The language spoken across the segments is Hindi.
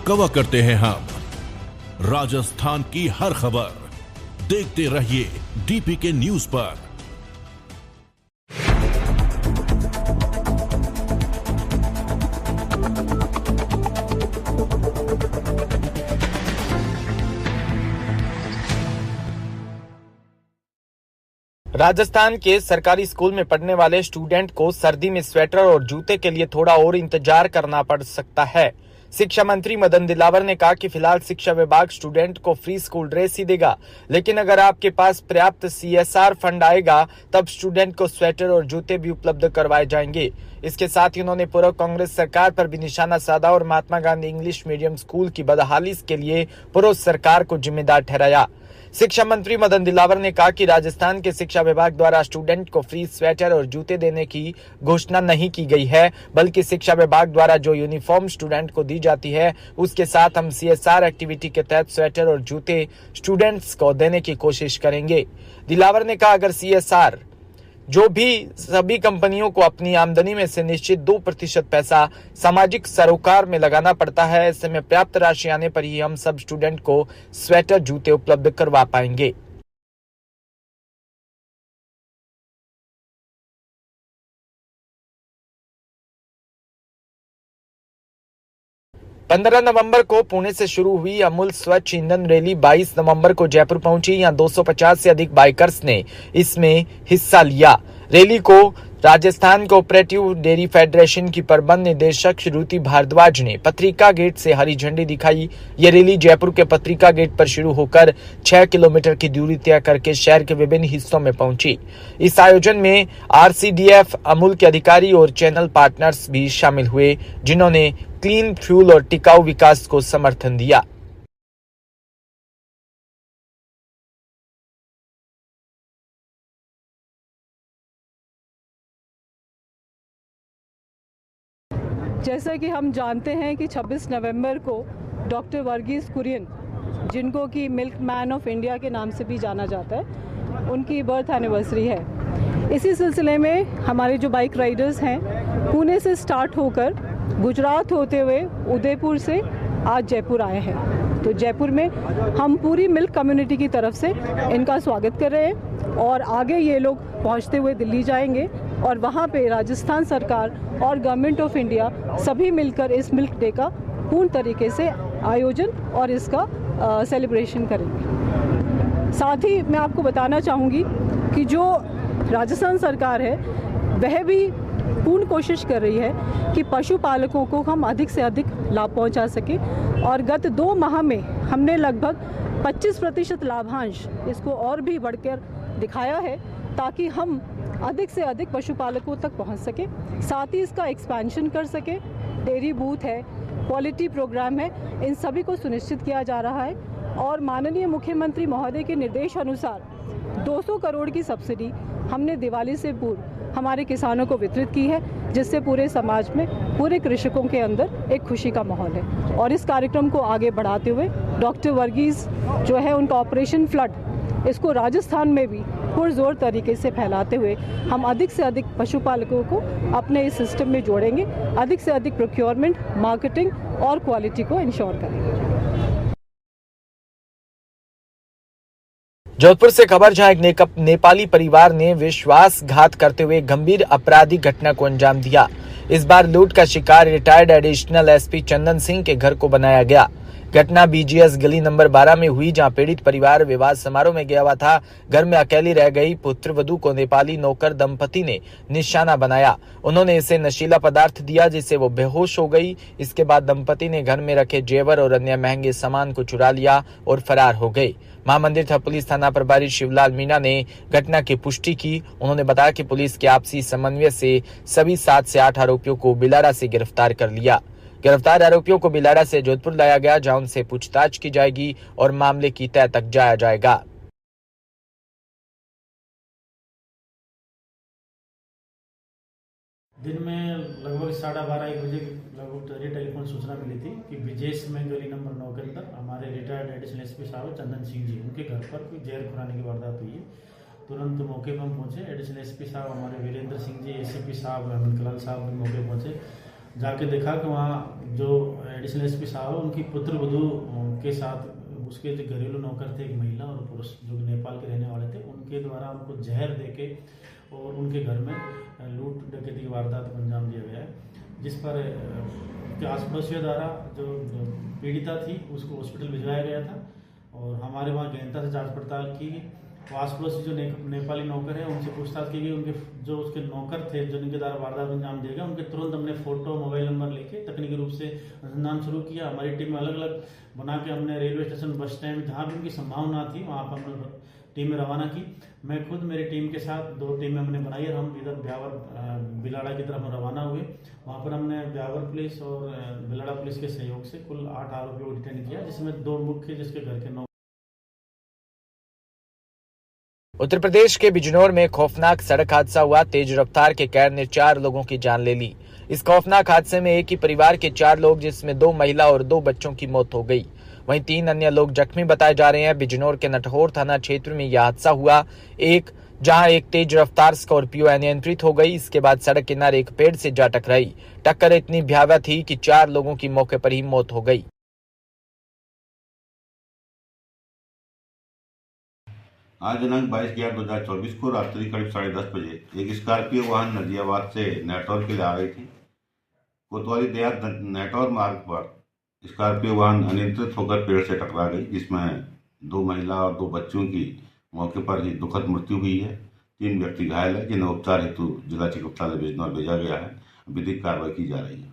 कवर करते हैं हम राजस्थान की हर खबर। देखते रहिए डीपीके न्यूज पर। राजस्थान के सरकारी स्कूल में पढ़ने वाले स्टूडेंट को सर्दी में स्वेटर और जूते के लिए थोड़ा और इंतजार करना पड़ सकता है। शिक्षा मंत्री मदन दिलावर ने कहा कि फिलहाल शिक्षा विभाग स्टूडेंट को फ्री स्कूल ड्रेस ही देगा, लेकिन अगर आपके पास पर्याप्त CSR फंड आएगा तब स्टूडेंट को स्वेटर और जूते भी उपलब्ध करवाए जाएंगे। इसके साथ ही उन्होंने पूर्व कांग्रेस सरकार पर भी निशाना साधा और Mahatma Gandhi English medium school की बदहाली के लिए पूर्व सरकार को जिम्मेदार ठहराया। शिक्षा मंत्री मदन दिलावर ने कहा कि राजस्थान के शिक्षा विभाग द्वारा स्टूडेंट को फ्री स्वेटर और जूते देने की घोषणा नहीं की गई है, बल्कि शिक्षा विभाग द्वारा जो यूनिफॉर्म स्टूडेंट को दी जाती है उसके साथ हम CSR एक्टिविटी के तहत स्वेटर और जूते स्टूडेंट्स को देने की कोशिश करेंगे। दिलावर ने कहा अगर CSR जो भी सभी कंपनियों को अपनी आमदनी में से निश्चित 2% पैसा सामाजिक सरोकार में लगाना पड़ता है, ऐसे में पर्याप्त राशि आने पर ही हम सब स्टूडेंट को स्वेटर जूते उपलब्ध करवा पाएंगे। पंद्रह नवंबर को पुणे से शुरू हुई अमूल स्वच्छ ईंधन रैली 22 नवंबर को जयपुर पहुंची। यहां 250 से अधिक बाइकर्स ने इसमें हिस्सा लिया। रैली को राजस्थान कोऑपरेटिव डेयरी फेडरेशन की प्रबंध निदेशक श्रुति भारद्वाज ने पत्रिका गेट से हरी झंडी दिखाई। ये रैली जयपुर के पत्रिका गेट पर शुरू होकर 6 किलोमीटर की दूरी तय करके शहर के विभिन्न हिस्सों में पहुंची। इस आयोजन में RCDF, अमूल के अधिकारी और चैनल पार्टनर्स भी शामिल हुए, जिन्होंने क्लीन फ्यूल और टिकाऊ विकास को समर्थन दिया। जैसा कि हम जानते हैं कि 26 नवंबर को डॉक्टर वर्गीस कुरियन, जिनको कि मिल्क मैन ऑफ इंडिया के नाम से भी जाना जाता है, उनकी बर्थ एनिवर्सरी है। इसी सिलसिले में हमारे जो बाइक राइडर्स हैं पुणे से स्टार्ट होकर गुजरात होते हुए उदयपुर से आज जयपुर आए हैं। तो जयपुर में हम पूरी मिल्क कम्युनिटी की तरफ से इनका स्वागत कर रहे हैं और आगे ये लोग पहुंचते हुए दिल्ली जाएंगे और वहाँ पे राजस्थान सरकार और गवर्नमेंट ऑफ इंडिया सभी मिलकर इस मिल्क डे का पूर्ण तरीके से आयोजन और इसका सेलिब्रेशन करेंगे। साथ ही मैं आपको बताना चाहूँगी कि जो राजस्थान सरकार है वह भी पूर्ण कोशिश कर रही है कि पशुपालकों को हम अधिक से अधिक लाभ पहुंचा सके और गत 2 माह में हमने लगभग 25% लाभांश इसको और भी बढ़कर दिखाया है, ताकि हम अधिक से अधिक पशुपालकों तक पहुंच सके, साथ ही इसका एक्सपेंशन कर सके। डेयरी बूथ है, क्वालिटी प्रोग्राम है, इन सभी को सुनिश्चित किया जा रहा है और माननीय मुख्यमंत्री महोदय के निर्देश अनुसार 200 करोड़ की सब्सिडी हमने दिवाली से पूर्व हमारे किसानों को वितरित की है, जिससे पूरे समाज में पूरे कृषकों के अंदर एक खुशी का माहौल है। और इस कार्यक्रम को आगे बढ़ाते हुए डॉक्टर वर्गीस जो है उनका ऑपरेशन फ्लड, इसको राजस्थान में भी पुरजोर तरीके से फैलाते हुए हम अधिक से अधिक पशुपालकों को अपने इस सिस्टम में जोड़ेंगे, अधिक से अधिक प्रोक्योरमेंट, मार्केटिंग और क्वालिटी को इंश्योर करेंगे। जोधपुर से खबर, जहां एक नेपाली परिवार ने विश्वासघात करते हुए गंभीर आपराधिक घटना को अंजाम दिया। इस बार लूट का शिकार retired additional SP Chandan Singh के घर को बनाया गया। घटना BGS गली नंबर 12 में हुई, जहां पीड़ित परिवार विवाह समारोह में गया हुआ था। घर में अकेली रह गई पुत्रवधू को नेपाली नौकर दंपति ने निशाना बनाया। उन्होंने इसे नशीला पदार्थ दिया, जिससे वो बेहोश हो गई। इसके बाद दंपति ने घर में रखे जेवर और अन्य महंगे सामान को चुरा लिया और फरार हो गए। महामंदिर पुलिस थाना प्रभारी शिवलाल मीणा ने घटना की पुष्टि की। उन्होंने बताया कि पुलिस के आपसी समन्वय से सभी 7 से 8 आरोपियों को बिलाड़ा से गिरफ्तार कर लिया। गिरफ्तार आरोपियों को बिलाड़ा से जोधपुर लाया गया, जहां उनसे पूछताछ की जाएगी और मामले की तह तक जाया जाएगा। दिन में लगभग 12:30-1 बजे लगभग टेलीफोन सूचना मिली थी कि विजेश में गली नंबर 9 के अंदर हमारे रिटायर्ड एडिशनल SP साहब चंदन सिंह जी, उनके घर पर कोई जहर खुराने की वारदात हुई है। तुरंत मौके पर हम पहुंचे। एडिशनल SP साहब हमारे वीरेंद्र सिंह जी, ACP साहब अमित कलाल साहब भी मौके पहुंचे। जाके देखा कि वहाँ जो एडिशनल एसपी साहब उनकी पुत्र वधू के साथ उसके जो घरेलू नौकर थे, एक महिला और पुरुष जो नेपाल के रहने वाले थे, उनके द्वारा उनको जहर देके और उनके घर में लूट डकैती की वारदात को अंजाम दिया गया है, जिस पर आस पड़ोसियों द्वारा जो पीड़िता थी उसको हॉस्पिटल भिजवाया गया था और हमारे वहाँ गहनता से जांच पड़ताल की गई। आस पड़ोसी जो नेपाली नौकर है उनसे पूछताछ की गई। उनके जो उसके नौकर थे जो जिनके द्वारा वारदात को अंजाम दिया गया, उनके तुरंत हमने फोटो मोबाइल नंबर लेके तकनीकी रूप से अनुसंधान शुरू किया। हमारी टीम में अलग अलग बना के हमने रेलवे स्टेशन, बस स्टैंड, जहाँ भी उनकी संभावना थी वहाँ पर हमने टीमें रवाना की। मैं खुद मेरी टीम के साथ 2 टीमें हमने बनाई और हम इधर ब्यावर बिलाड़ा की तरफ रवाना हुए। वहाँ पर हमने ब्यावर पुलिस और बिलाड़ा पुलिस के सहयोग से कुल 8 आरोपियों को डिटेन किया, जिसमें 2 मुख्य जिसके घर के 9। उत्तर प्रदेश के बिजनौर में खौफनाक सड़क हादसा हुआ। तेज रफ्तार के कहर ने 4 लोगों की जान ले ली। इस खौफनाक हादसे में एक ही परिवार के 4 लोग, जिसमें 2 महिला और 2 बच्चों की मौत हो गई। वहीं 3 अन्य लोग जख्मी बताए जा रहे हैं। बिजनौर के नटहोर थाना क्षेत्र में यह हादसा हुआ, जहां एक तेज रफ्तार स्कॉर्पियो अनियंत्रित हो गई। इसके बाद सड़क किनारे एक पेड़ से जा टकराई। टक्कर इतनी भयावह थी कि 4 लोगों की मौके पर ही मौत हो गई। आज दिनांक 22/11/2024 को रात्रि करीब 10:30 बजे एक स्कॉर्पियो वाहन नदियाबाद से नेटौर के लिए आ रही थी। कोतवाली देहात नेटौर मार्ग पर स्कॉर्पियो वाहन अनियंत्रित होकर पेड़ से टकरा गई, जिसमें 2 महिला और 2 बच्चों की मौके पर ही दुखद मृत्यु हुई है। 3 व्यक्ति घायल है, जिन्हें उपचार हेतु जिला चिकित्सालय बिजनौर भेजा गया है। विधिक कार्रवाई की जा रही है।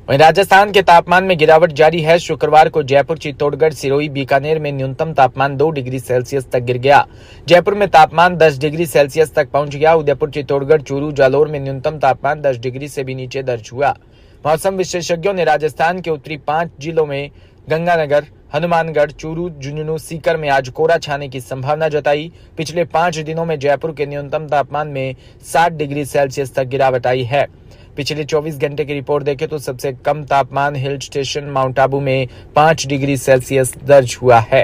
वहीं राजस्थान के तापमान में गिरावट जारी है। शुक्रवार को जयपुर, चित्तौड़गढ़, सिरोही, बीकानेर में न्यूनतम तापमान 2 डिग्री सेल्सियस तक गिर गया। जयपुर में तापमान 10 डिग्री सेल्सियस तक पहुंच गया। उदयपुर, चित्तौड़गढ़, चूरू, जालौर में न्यूनतम तापमान 10 डिग्री से भी नीचे दर्ज हुआ। मौसम विशेषज्ञों ने राजस्थान के उत्तरी 5 जिलों में गंगानगर, हनुमानगढ़, चूरू, झुंझुनू, सीकर में आज कोहरा छाने की संभावना जताई। पिछले 5 दिनों में जयपुर के न्यूनतम तापमान में 7 डिग्री सेल्सियस तक गिरावट आई है। पिछले 24 घंटे की रिपोर्ट देखें तो सबसे कम तापमान हिल स्टेशन माउंट आबू में 5 डिग्री सेल्सियस दर्ज हुआ है।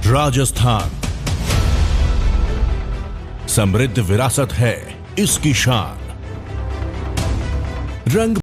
राजस्थान समृद्ध विरासत है इसकी शान। रंग